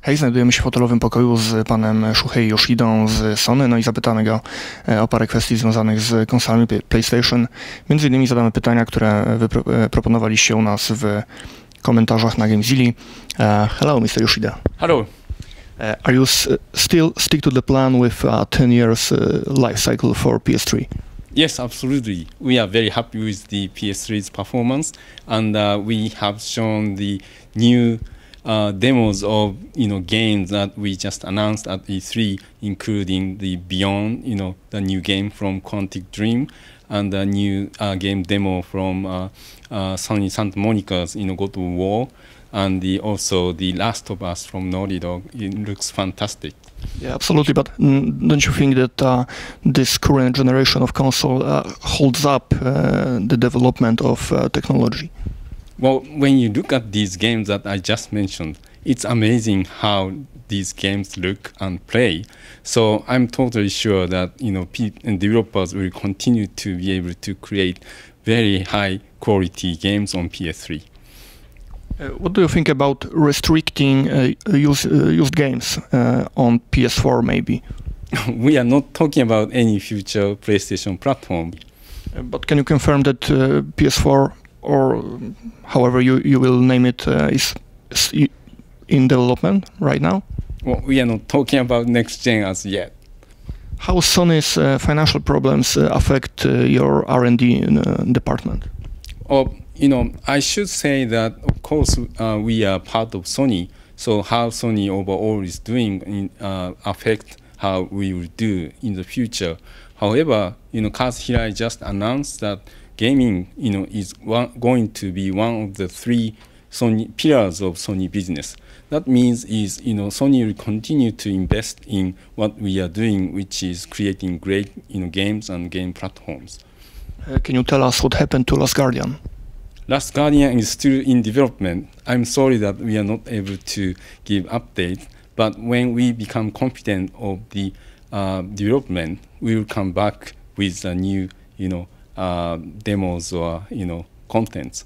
Hej, znajdujemy się w hotelowym pokoju z panem Shuhei Yoshidą z Sony, no i zapytamy go o parę kwestii związanych z konsolami PlayStation. Między innymi zadamy pytania, które proponowaliście u nas w komentarzach na Gamezilli. Hello, Mr. Yoshida. Hello. Are you still stick to the plan with 10 years life cycle for PS3? Yes, absolutely. We are very happy with the PS3's performance, and we have shown the new demos of games that we just announced at E3, including the Beyond, the new game from Quantic Dream, and the new game demo from Sony Santa Monica's God of War, and also the Last of Us from Naughty Dog. It looks fantastic. Yeah, absolutely. But don't you think that this current generation of console holds up the development of technology? Well, when you look at these games that I just mentioned, it's amazing how these games look and play. So I'm totally sure that developers will continue to be able to create very high quality games on PS3. What do you think about restricting used games on PS4 maybe? We are not talking about any future PlayStation platform. But can you confirm that PS4, or however you will name it, is in development right now? Well, we are not talking about next gen as yet. How Sony's financial problems affect your R&D department? I should say that, of course, we are part of Sony, so how Sony overall is doing affect how we will do in the future. However, Kaz Hirai just announced that gaming, is going to be one of the three Sony pillars of Sony business. That means Sony will continue to invest in what we are doing, which is creating great games and game platforms. Can you tell us what happened to Last Guardian? Last Guardian is still in development. I'm sorry that we are not able to give updates, but when we become confident of the development, we will come back with a new, demos or contents.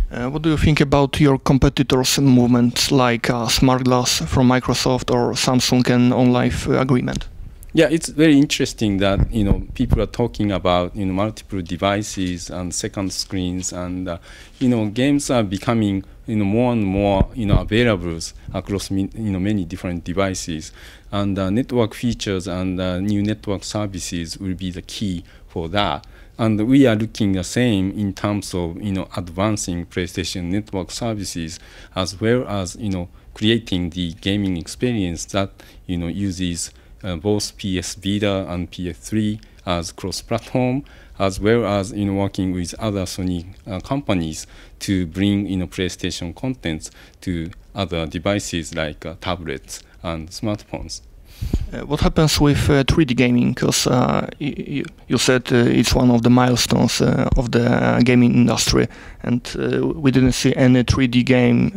What do you think about your competitors' movements like Smart Glass from Microsoft or Samsung and OnLive agreement? Yeah, it's very interesting that people are talking about multiple devices and second screens, and games are becoming more and more available across many different devices, and network features and new network services will be the key for that. And we are looking the same in terms of advancing PlayStation network services, as well as creating the gaming experience that uses both PS Vita and PS3 as cross-platform, as well as working with other Sony companies to bring PlayStation contents to other devices like tablets and smartphones. What happens with 3D gaming? Because you said it's one of the milestones of the gaming industry, and we didn't see any 3D game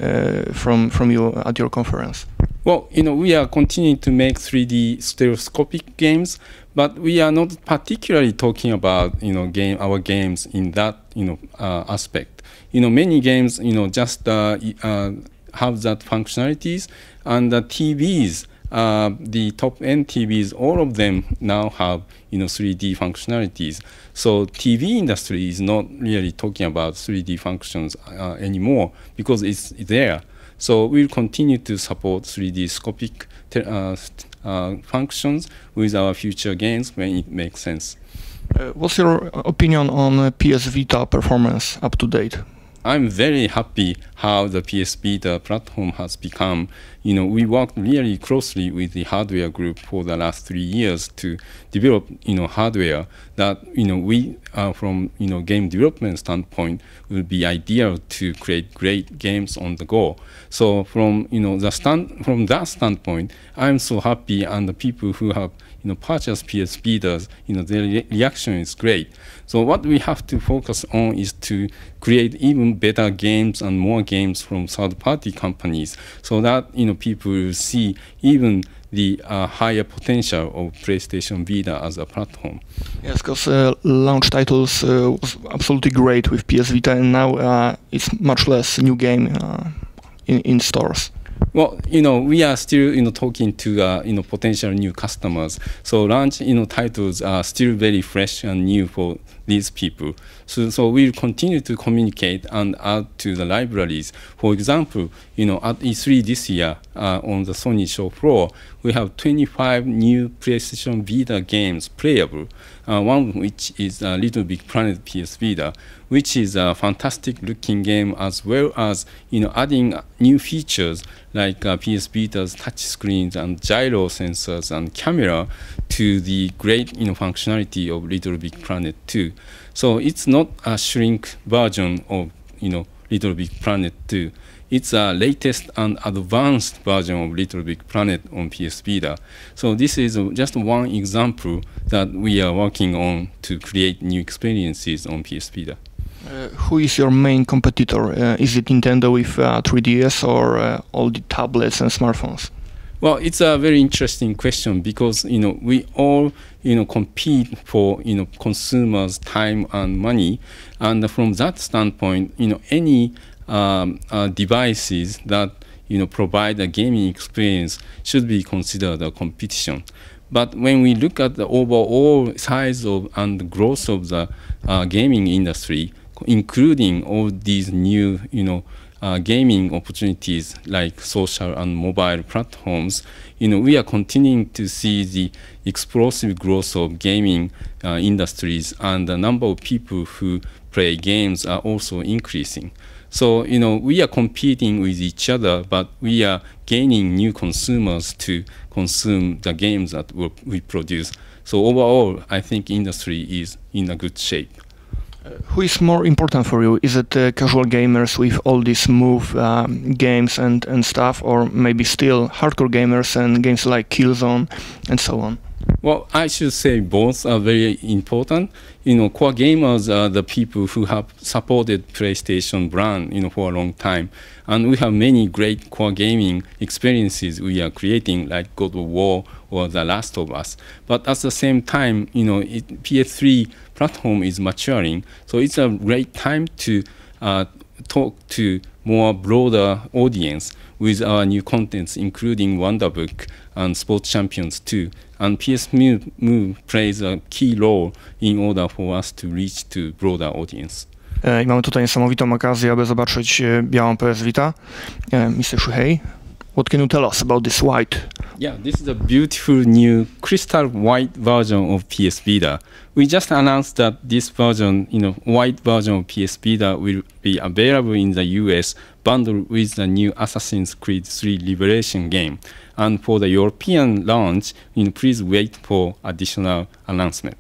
from you at your conference. Well, we are continuing to make 3D stereoscopic games, but we are not particularly talking about our games in that aspect. Many games just have that functionalities, and the TVs. The top-end TVs, all of them now have 3D functionalities. So TV industry is not really talking about 3D functions anymore because it's there. So we'll continue to support 3D scopic functions with our future games when it makes sense. What's your opinion on PS Vita performance up to date? I'm very happy how the PS Vita platform has become. We worked really closely with the hardware group for the last 3 years to develop, hardware that, we, from, game development standpoint, will be ideal to create great games on the go. So from, from that standpoint, I'm so happy, and the people who have, purchased PS Vitas, their reaction is great. So what we have to focus on is to create even better games and more games from third-party companies, so that people will see even the higher potential of PlayStation Vita as a platform. Yes, because launch titles was absolutely great with PS Vita, and now it's much less new game in stores. Well, we are still, talking to, potential new customers. So launch, titles are still very fresh and new for these people. So we'll continue to communicate and add to the libraries. For example, at E3 this year, on the Sony show floor, we have 25 new PlayStation Vita games playable. One of which is Little Big Planet PS Vita, which is a fantastic looking game, as well as adding new features like PS Vita's touch screens and gyro sensors and camera to the great functionality of Little Big Planet 2. So it's not a shrink version of Little Big Planet 2. It's a latest and advanced version of Little Big Planet on PS Vita. So this is just one example that we are working on to create new experiences on PS Vita. Who is your main competitor? Is it Nintendo with 3DS or all the tablets and smartphones? Well, it's a very interesting question because we all compete for consumers' time and money, and from that standpoint, any devices that provide a gaming experience should be considered a competition. But when we look at the overall size of and growth of the gaming industry, including all these new gaming opportunities like social and mobile platforms, we are continuing to see the explosive growth of gaming industries, and the number of people who play games are also increasing. So, we are competing with each other, but we are gaining new consumers to consume the games that we produce. So overall, I think industry is in a good shape. Who is more important for you? Is it casual gamers with all these move games and stuff, or maybe still hardcore gamers and games like Killzone and so on? Well, I should say both are very important. Core gamers are the people who have supported PlayStation brand, for a long time. And we have many great core gaming experiences we are creating, like God of War or The Last of Us. But at the same time, PS3 platform is maturing. So it's a great time to talk to more broader audience with our new contents, including Wonderbook and Sports Champions 2. And PS Move plays a key role in order for us to reach to broader audience. I mamy tutaj niesamowitą okazję, aby zobaczyć białą PS Vita. Mr. Shuhei, what can you tell us about this white? Yeah, this is a beautiful new crystal white version of PS Vita. We just announced that this version, white version of PS Vita will be available in the US, bundled with the new Assassin's Creed 3 Liberation game. And for the European launch, please wait for additional announcement.